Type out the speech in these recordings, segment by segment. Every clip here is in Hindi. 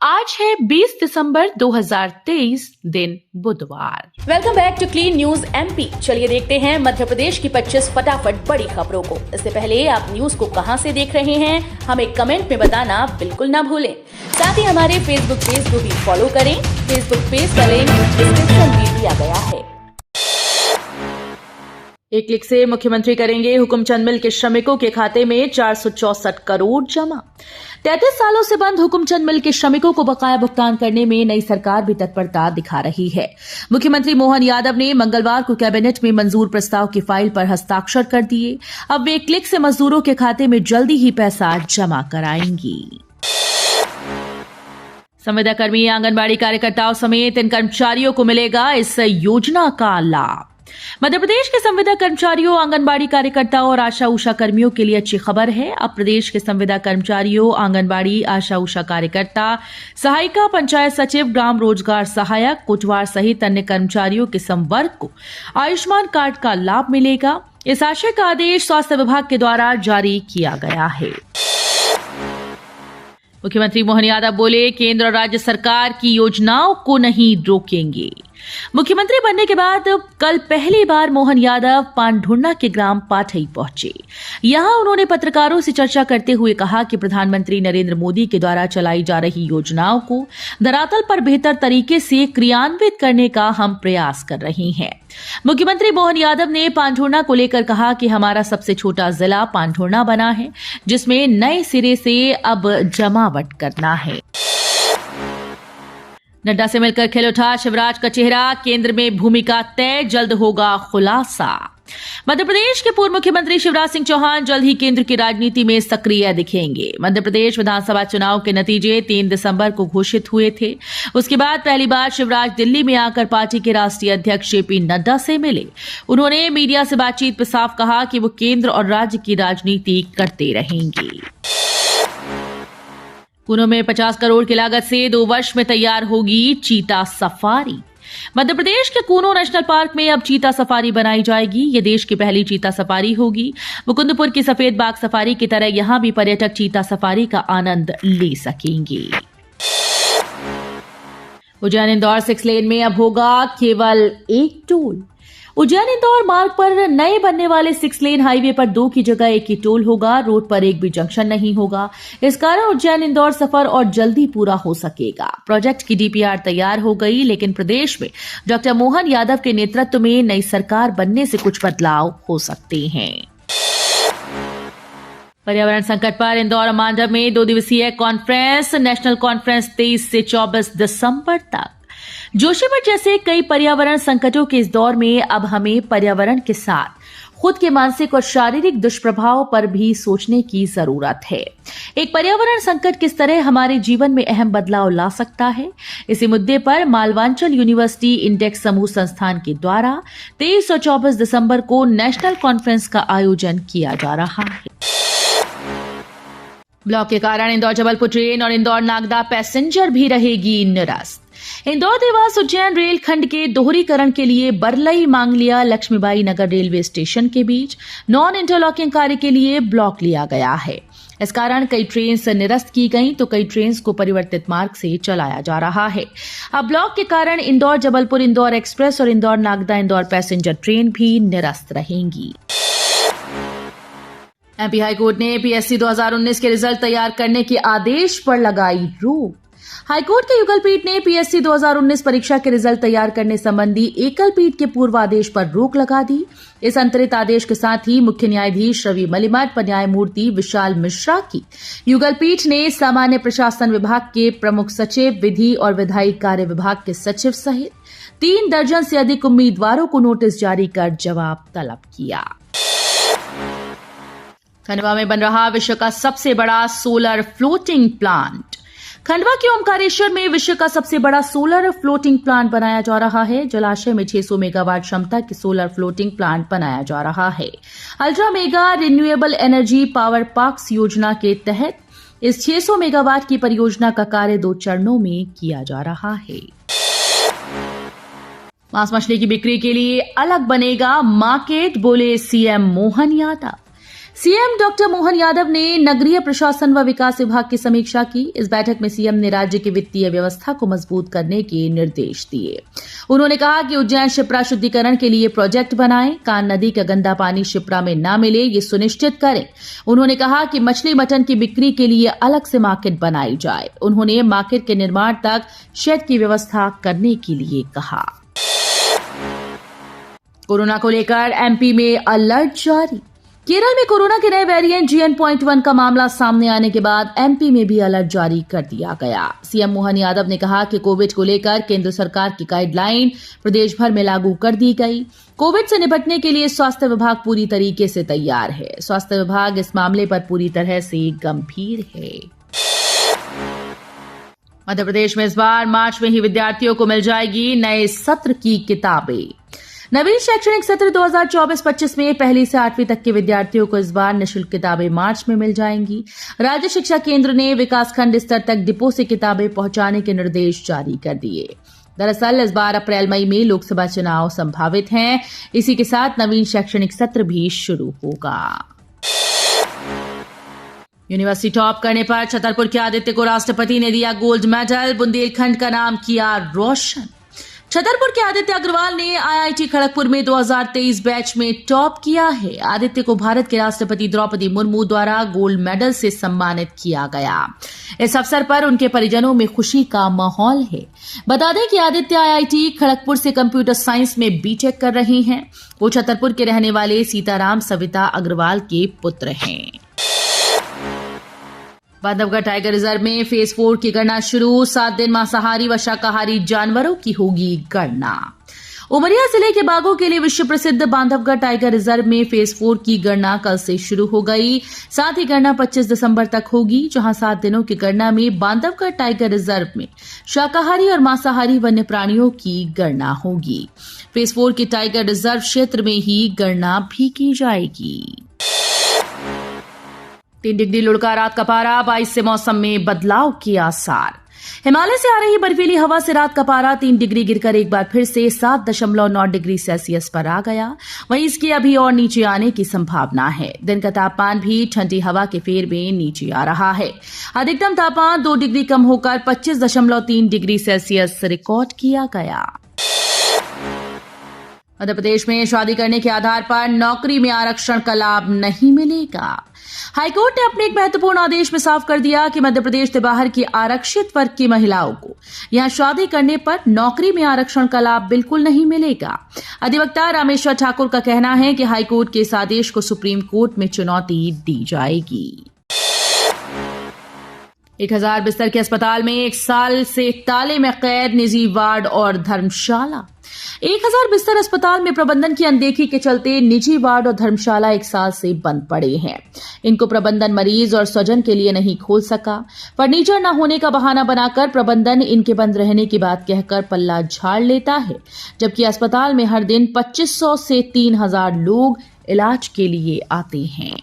आज है 20 दिसंबर 2023 दिन बुधवार। Welcome back to clean news MP. चलिए देखते हैं मध्य प्रदेश की 25 फटाफट बड़ी खबरों को। इससे पहले आप न्यूज को कहां से देख रहे हैं हमें कमेंट में बताना बिल्कुल ना भूलें। साथ ही हमारे फेसबुक पेज को भी फॉलो करें। फेसबुक पेज का लिंक डिस्क्रिप्शन में दिया गया है। एक क्लिक से मुख्यमंत्री करेंगे हुकुमचंद मिल के श्रमिकों के खाते में 464 करोड़ जमा। 33 सालों से बंद हुकुमचंद मिल के श्रमिकों को बकाया भुगतान करने में नई सरकार भी तत्परता दिखा रही है। मुख्यमंत्री मोहन यादव ने मंगलवार को कैबिनेट में मंजूर प्रस्ताव की फाइल पर हस्ताक्षर कर दिए। अब वे एक क्लिक से मजदूरों के खाते में जल्दी ही पैसा जमा कराएंगी। संविदाकर्मी, आंगनबाड़ी कार्यकर्ताओं समेत इन कर्मचारियों को मिलेगा इस योजना का लाभ। मध्य प्रदेश के संविदा कर्मचारियों, आंगनबाड़ी कार्यकर्ताओं और आशा उषा कर्मियों के लिए अच्छी खबर है। अब प्रदेश के संविदा कर्मचारियों, आंगनबाड़ी, आशा उषा कार्यकर्ता, सहायिका, पंचायत सचिव, ग्राम रोजगार सहायक, कोटवार सहित अन्य कर्मचारियों के संवर्ग को आयुष्मान कार्ड का लाभ मिलेगा। इस आशय का आदेश स्वास्थ्य विभाग के द्वारा जारी किया गया है। मुख्यमंत्री मोहन यादव बोले, केंद्र और राज्य सरकार की योजनाओं को नहीं रोकेंगे। मुख्यमंत्री बनने के बाद कल पहली बार मोहन यादव पांढुर्णा के ग्राम पाठई पहुंचे। यहां उन्होंने पत्रकारों से चर्चा करते हुए कहा कि प्रधानमंत्री नरेंद्र मोदी के द्वारा चलाई जा रही योजनाओं को धरातल पर बेहतर तरीके से क्रियान्वित करने का हम प्रयास कर रहे हैं। मुख्यमंत्री मोहन यादव ने पांढुर्णा को लेकर कहा कि हमारा सबसे छोटा जिला पांढुर्णा बना है, जिसमें नए सिरे से अब जमावट करना है। नड्डा से मिलकर खिल उठा शिवराज का चेहरा, केंद्र में भूमिका तय, जल्द होगा खुलासा। मध्य प्रदेश के पूर्व मुख्यमंत्री शिवराज सिंह चौहान जल्द ही केंद्र की राजनीति में सक्रिय दिखेंगे। मध्य प्रदेश विधानसभा चुनाव के नतीजे 3 दिसंबर को घोषित हुए थे। उसके बाद पहली बार शिवराज दिल्ली में आकर पार्टी के राष्ट्रीय अध्यक्ष जेपी नड्डा से मिले। उन्होंने मीडिया से बातचीत में साफ कहा कि वो केंद्र और राज्य की राजनीति करते रहेंगे। कूनो में 50 करोड़ की लागत से 2 वर्ष में तैयार होगी चीता सफारी। मध्य प्रदेश के कूनो नेशनल पार्क में अब चीता सफारी बनाई जाएगी। ये देश की पहली चीता सफारी होगी। मुकुंदपुर की सफेद बाग सफारी की तरह यहां भी पर्यटक चीता सफारी का आनंद ले सकेंगे। उज्जैन इंदौर 6 लेन में अब होगा केवल एक टोल। उज्जैन इंदौर मार्ग पर नए बनने वाले 6 लेन हाईवे पर 2 की जगह एक ही टोल होगा। रोड पर एक भी जंक्शन नहीं होगा। इस कारण उज्जैन इंदौर सफर और जल्दी पूरा हो सकेगा। प्रोजेक्ट की डीपीआर तैयार हो गई, लेकिन प्रदेश में डॉक्टर मोहन यादव के नेतृत्व में नई सरकार बनने से कुछ बदलाव हो सकते हैं। पर्यावरण संकट पर इंदौर और मांडव में 2 दिवसीय कॉन्फ्रेंस। नेशनल कॉन्फ्रेंस 23 से 24 दिसंबर तक। जोशीमठ जैसे कई पर्यावरण संकटों के इस दौर में अब हमें पर्यावरण के साथ खुद के मानसिक और शारीरिक दुष्प्रभाव पर भी सोचने की जरूरत है। एक पर्यावरण संकट किस तरह हमारे जीवन में अहम बदलाव ला सकता है, इसी मुद्दे पर मालवांचल यूनिवर्सिटी इंडेक्स समूह संस्थान के द्वारा 23 और 24 दिसंबर को नेशनल कॉन्फ्रेंस का आयोजन किया जा रहा है। ब्लॉक के कारण इंदौर जबलपुर ट्रेन और इंदौर नागदा पैसेंजर भी रहेगी निरस्त। इंदौर देवास उज्जैन रेल खंड के दोहरीकरण के लिए बरलई मांगलिया लक्ष्मीबाई नगर रेलवे स्टेशन के बीच नॉन इंटरलॉकिंग कार्य के लिए ब्लॉक लिया गया है। इस कारण कई ट्रेन निरस्त की गई तो कई ट्रेन को परिवर्तित मार्ग से चलाया जा रहा है। अब ब्लॉक के कारण इंदौर जबलपुर इंदौर एक्सप्रेस और इंदौर नागदा इंदौर पैसेंजर ट्रेन भी निरस्त रहेंगी। एमपी हाईकोर्ट ने पीएससी 2019 के रिजल्ट तैयार करने के आदेश पर लगाई रोक। हाईकोर्ट के युगल पीठ ने पीएससी 2019 परीक्षा के रिजल्ट तैयार करने संबंधी एकल पीठ के पूर्व आदेश पर रोक लगा दी। इस अंतरित आदेश के साथ ही मुख्य न्यायाधीश रवि मलिमठ व न्यायमूर्ति विशाल मिश्रा की युगल पीठ ने सामान्य प्रशासन विभाग के प्रमुख सचिव, विधि और विधायी कार्य विभाग के सचिव सहित 3 दर्जन से अधिक उम्मीदवारों को नोटिस जारी कर जवाब तलब किया। खंडवा में बन रहा विश्व का सबसे बड़ा सोलर फ्लोटिंग प्लांट। खंडवा के ओमकारेश्वर में विश्व का सबसे बड़ा सोलर फ्लोटिंग प्लांट बनाया जा रहा है। जलाशय में 600 मेगावाट क्षमता की सोलर फ्लोटिंग प्लांट बनाया जा रहा है। Ultra mega renewable energy power parks योजना के तहत इस 600 मेगावाट की परियोजना का कार्य 2 चरणों में किया जा रहा है। मांस मछली की बिक्री के लिए अलग बनेगा मार्केट, बोले CM Mohan Yadav. CM doctor Mohan Yadav ने नगरीय प्रशासन व विकास विभाग की समीक्षा की। इस बैठक में सीएम ने राज्य की वित्तीय व्यवस्था को मजबूत करने के निर्देश दिए। उन्होंने कहा कि उज्जैन शिप्रा शुद्धिकरण के लिए प्रोजेक्ट बनाएं, कान नदी का गंदा पानी शिप्रा में न मिले ये सुनिश्चित करें। उन्होंने कहा कि मछली मटन की बिक्री के लिए अलग से मार्केट बनाई जाए। उन्होंने मार्केट के निर्माण तक शेड की व्यवस्था करने के लिए कहा। कोरोना को लेकर एमपी में अलर्ट जारी। केरल में कोरोना के नए वेरिएंट JN.1 का मामला सामने आने के बाद एमपी में भी अलर्ट जारी कर दिया गया। सीएम मोहन यादव ने कहा कि कोविड को लेकर केंद्र सरकार की गाइडलाइन प्रदेश भर में लागू कर दी गई। कोविड से निपटने के लिए स्वास्थ्य विभाग पूरी तरीके से तैयार है। स्वास्थ्य विभाग इस मामले पर पूरी तरह से गंभीर है। मध्य प्रदेश में इस बार मार्च में ही विद्यार्थियों को मिल जाएगी नए सत्र की किताबें। नवीन शैक्षणिक सत्र 2024-25 में पहली से 8वीं तक के विद्यार्थियों को इस बार निःशुल्क किताबें मार्च में मिल जाएंगी। राज्य शिक्षा केंद्र ने विकासखंड स्तर तक डिपो से किताबें पहुंचाने के निर्देश जारी कर दिए। दरअसल इस बार अप्रैल मई में लोकसभा चुनाव संभावित हैं। इसी के साथ नवीन शैक्षणिक सत्र भी शुरू होगा। यूनिवर्सिटी टॉप करने पर छतरपुर के आदित्य को राष्ट्रपति ने दिया गोल्ड मेडल। बुंदेलखंड का नाम किया रोशन। छतरपुर के आदित्य अग्रवाल ने आईआईटी खड़गपुर में 2023 बैच में टॉप किया है। आदित्य को भारत के राष्ट्रपति द्रौपदी मुर्मू द्वारा गोल्ड मेडल से सम्मानित किया गया। इस अवसर पर उनके परिजनों में खुशी का माहौल है। बता दें कि आदित्य आईआईटी खड़गपुर से कंप्यूटर साइंस में बीटेक कर रहे हैं। वो छतरपुर के रहने वाले सीताराम सविता अग्रवाल के पुत्र हैं। बांधवगढ़ टाइगर रिजर्व में फेज 4 की गणना शुरू। 7 दिन मांसाहारी व शाकाहारी जानवरों की होगी गणना। उमरिया जिले के बाघों के लिए विश्व प्रसिद्ध बांधवगढ़ टाइगर रिजर्व में फेज 4 की गणना कल से शुरू हो गई। साथ ही गणना 25 दिसंबर तक होगी, जहां 7 दिनों की गणना में बांधवगढ़ टाइगर रिजर्व में शाकाहारी और मांसाहारी वन्य प्राणियों की गणना होगी। फेज 4 की टाइगर रिजर्व क्षेत्र में ही गणना भी की जाएगी। 3 डिग्री लुढ़का रात का पारा। 22 से मौसम में बदलाव के आसार। हिमालय से आ रही बर्फीली हवा से रात का पारा 3 डिग्री गिरकर एक बार फिर से 7.9 डिग्री सेल्सियस पर आ गया। वहीं इसके अभी और नीचे आने की संभावना है। दिन का तापमान भी ठंडी हवा के फेर में नीचे आ रहा है। अधिकतम तापमान 2 डिग्री कम होकर 25.3 डिग्री सेल्सियस रिकॉर्ड किया गया। मध्य प्रदेश में शादी करने के आधार पर नौकरी में आरक्षण का लाभ नहीं मिलेगा। हाईकोर्ट ने अपने एक महत्वपूर्ण आदेश में साफ कर दिया कि मध्य प्रदेश से बाहर की आरक्षित वर्ग की महिलाओं को यहां शादी करने पर नौकरी में आरक्षण का लाभ बिल्कुल नहीं मिलेगा। अधिवक्ता रामेश्वर ठाकुर का कहना है कि हाईकोर्ट के इस आदेश को सुप्रीम कोर्ट में चुनौती दी जाएगी। 1000 बिस्तर के अस्पताल में 1 साल से ताले में कैद निजी वार्ड और धर्मशाला। 1000 बिस्तर अस्पताल में प्रबंधन की अनदेखी के चलते निजी वार्ड और धर्मशाला 1 साल से बंद पड़े हैं। इनको प्रबंधन मरीज और स्वजन के लिए नहीं खोल सका। फर्नीचर न होने का बहाना बनाकर प्रबंधन इनके बंद रहने की बात कहकर पल्ला झाड़ लेता है, जबकि अस्पताल में हर दिन 2500 से 3000 लोग इलाज के लिए आते हैं।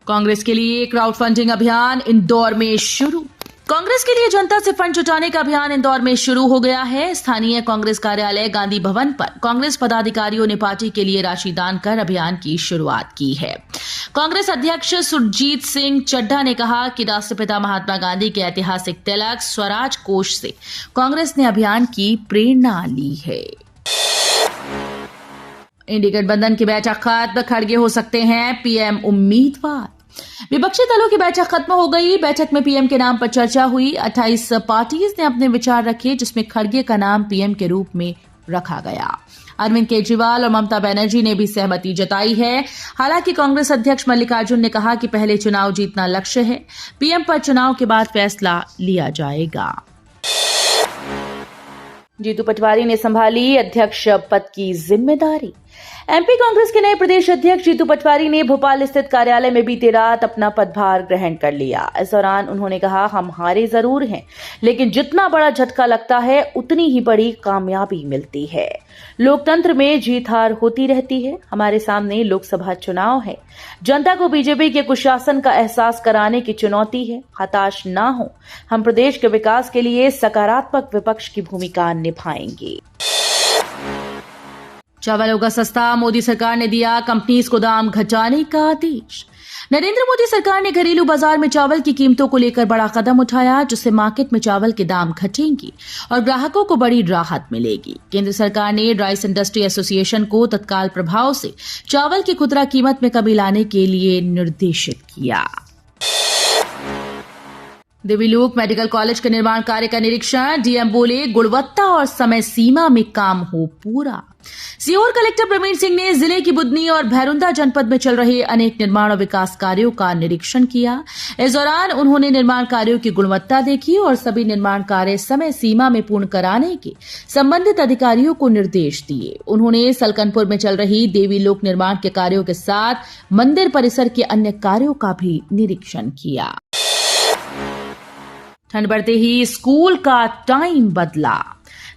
कांग्रेस के लिए क्राउड फंडिंग अभियान इंदौर में शुरू। कांग्रेस के लिए जनता से फंड जुटाने का अभियान इंदौर में शुरू हो गया है। स्थानीय कांग्रेस कार्यालय गांधी भवन पर कांग्रेस पदाधिकारियों ने पार्टी के लिए राशि दान कर अभियान की शुरुआत की है। कांग्रेस अध्यक्ष सुरजीत सिंह चड्ढा ने कहा कि राष्ट्रपिता महात्मा गांधी के ऐतिहासिक तिलक स्वराज कोष से कांग्रेस ने अभियान की प्रेरणा ली है। इंडी गठबंधन की बैठक खत्म, खड़गे हो सकते हैं पीएम उम्मीदवार। विपक्षी दलों की बैठक खत्म हो गई। बैठक में पीएम के नाम पर चर्चा हुई। 28 पार्टीज ने अपने विचार रखे, जिसमें खड़गे का नाम पीएम के रूप में रखा गया। अरविंद केजरीवाल और ममता बनर्जी ने भी सहमति जताई है। हालांकि कांग्रेस अध्यक्ष मल्लिकार्जुन ने कहा कि पहले चुनाव जीतना लक्ष्य है, पीएम पर चुनाव के बाद फैसला लिया जाएगा। जीतू पटवारी ने संभाली अध्यक्ष पद की जिम्मेदारी। एमपी कांग्रेस के नए प्रदेश अध्यक्ष जीतू पटवारी ने भोपाल स्थित कार्यालय में बीती रात अपना पदभार ग्रहण कर लिया। इस दौरान उन्होंने कहा, हम हारे जरूर हैं, लेकिन जितना बड़ा झटका लगता है उतनी ही बड़ी कामयाबी मिलती है। लोकतंत्र में जीत हार होती रहती है। हमारे सामने लोकसभा चुनाव है। जनता को बीजेपी के कुशासन का एहसास कराने की चुनौती है। हताश ना हो, हम प्रदेश के विकास के लिए सकारात्मक विपक्ष की भूमिका निभाएंगे। चावल होगा सस्ता, मोदी सरकार ने दिया कंपनीज को दाम घटाने का आदेश। नरेंद्र मोदी सरकार ने घरेलू बाजार में चावल की कीमतों को लेकर बड़ा कदम उठाया, जिससे मार्केट में चावल के दाम घटेंगे और ग्राहकों को बड़ी राहत मिलेगी। केंद्र सरकार ने राइस इंडस्ट्री एसोसिएशन को तत्काल प्रभाव से चावल की खुदरा कीमत में कमी लाने के लिए निर्देशित किया। देवीलोक मेडिकल कॉलेज के निर्माण कार्य का निरीक्षण, डीएम बोले गुणवत्ता और समय सीमा में काम हो पूरा। सीहोर कलेक्टर प्रवीण सिंह ने जिले की बुधनी और भैरुंदा जनपद में चल रहे अनेक निर्माण और विकास कार्यों का निरीक्षण किया। इस दौरान उन्होंने निर्माण कार्यों की गुणवत्ता देखी और सभी निर्माण कार्य समय सीमा में पूर्ण कराने के संबंधित अधिकारियों को निर्देश दिए। उन्होंने सलकनपुर में चल रही देवीलोक निर्माण के कार्यों के साथ मंदिर परिसर के अन्य कार्यों का भी निरीक्षण किया। ठंड बढ़ते ही स्कूल का टाइम बदला।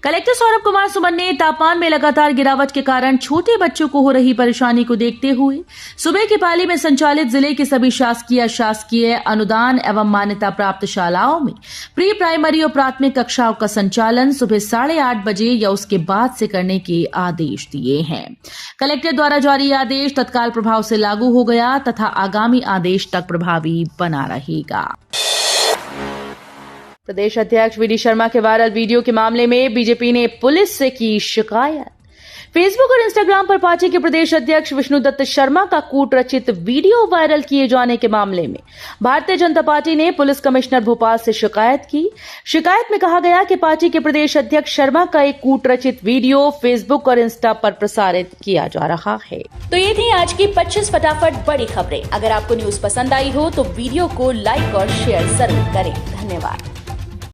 कलेक्टर सौरभ कुमार सुमन ने तापमान में लगातार गिरावट के कारण छोटे बच्चों को हो रही परेशानी को देखते हुए सुबह की पाली में संचालित जिले की सभी शासकीय, अशासकीय, अनुदान एवं मान्यता प्राप्त शालाओं में प्री प्राइमरी और प्राथमिक कक्षाओं का संचालन सुबह 8:30 बजे या उसके बाद से करने के आदेश दिए हैं। कलेक्टर द्वारा जारी आदेश तत्काल प्रभाव से लागू हो गया तथा आगामी आदेश तक प्रभावी बना रहेगा। प्रदेश अध्यक्ष वीडी शर्मा के वायरल वीडियो के मामले में बीजेपी ने पुलिस से की शिकायत। फेसबुक और इंस्टाग्राम पर पार्टी के प्रदेश अध्यक्ष विष्णुदत्त शर्मा का कूट रचित वीडियो वायरल किए जाने के मामले में भारतीय जनता पार्टी ने पुलिस कमिश्नर भोपाल से शिकायत की। शिकायत में कहा गया कि पार्टी के प्रदेश अध्यक्ष शर्मा का एक कूट रचित वीडियो फेसबुक और इंस्टा पर प्रसारित किया जा रहा है। तो ये थी आज की 25 फटाफट बड़ी खबरें। अगर आपको न्यूज पसंद आई हो तो वीडियो को लाइक और शेयर जरूर करें। धन्यवाद।